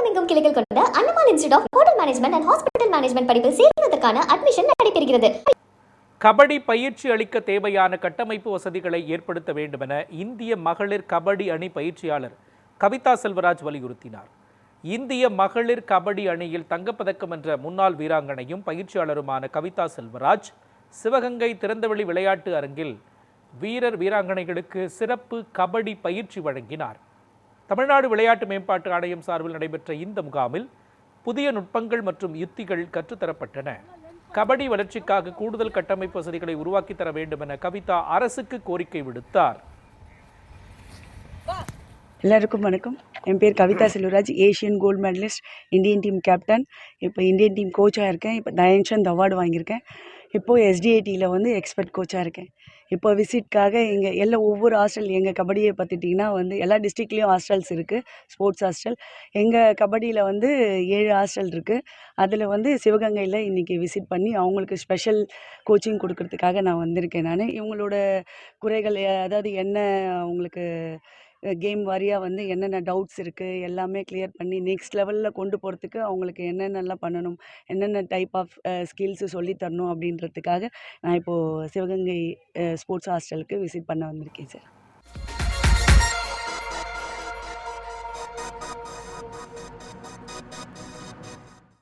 தமிழகமெங்கும் கிளைகள் கொண்ட Annamal institute of hotel management and hospital management படிப்பில் சேர்வதற்கான அட்மிஷன் நடைபெறுகிறது. கபடி பயிற்சி அளிக்க தேவையான கட்டமைப்பு வசதிகளை ஏற்படுத்த வேண்டுமென இந்திய மகளிர் கபடி அணி பயிற்சியாளர் கவிதா செல்வராஜ் வலியுறுத்தினார். இந்திய மகளிர் கபடி அணியில் தங்கப்பதக்கம் வென்ற முன்னாள் வீராங்கனையும் பயிற்சியாளருமான கவிதா செல்வராஜ் சிவகங்கை திறந்தவெளி விளையாட்டு அரங்கில் வீரர் வீராங்கனைகளுக்கு சிறப்பு கபடி பயிற்சி வழங்கினார். தமிழ்நாடு விளையாட்டு மேம்பாட்டு ஆணையம் சார்பில் நடைபெற்ற இந்த முகாமில் புதிய நுட்பங்கள் மற்றும் யுத்திகள் கற்றுத்தரப்பட்டன. கபடி வளர்ச்சிக்காக கூடுதல் கட்டமைப்பு வசதிகளை உருவாக்கி தர வேண்டும் என கவிதா அரசுக்கு கோரிக்கை விடுத்தார். எல்லாருக்கும் வணக்கம். என் பேர் Kavitha Selvaraj, Asian gold medallist, Indian team captain. இப்போ இந்தியன் டீம் கோச்சாக இருக்கேன். இப்போ தயன்சந்த் அவார்டு வாங்கியிருக்கேன். இப்போது எஸ்டிஏடியில் வந்து எக்ஸ்பர்ட் கோச்சாக இருக்கேன். இப்போ விசிட்காக இங்கே ஒவ்வொரு ஹாஸ்டல் எங்கள் கபடியை பார்த்துட்டிங்கன்னா வந்து எல்லா டிஸ்ட்ரிக்ட்லேயும் ஹாஸ்டல்ஸ் இருக்குது, ஸ்போர்ட்ஸ் ஹாஸ்டல். எங்கள் கபடியில் வந்து 7 ஹாஸ்டல் இருக்குது. அதில் வந்து சிவகங்கையில் இன்றைக்கி விசிட் பண்ணி அவங்களுக்கு ஸ்பெஷல் கோச்சிங் கொடுக்கறதுக்காக நான் வந்திருக்கேன். இவங்களோட குறைகள், அதாவது என்ன அவங்களுக்கு கேம் வாரியாக வந்து என்னென்ன டவுட்ஸ் இருக்குது எல்லாமே கிளியர் பண்ணி நெக்ஸ்ட் லெவலில் கொண்டு போகிறதுக்கு அவங்களுக்கு என்னென்னலாம் பண்ணணும், என்னென்ன டைப் ஆஃப் ஸ்கில்ஸு சொல்லித்தரணும் அப்படின்றதுக்காக நான் இப்போது சிவகங்கை ஸ்போர்ட்ஸ் ஹாஸ்டலுக்கு விசிட் பண்ண வந்திருக்கேன் சார்.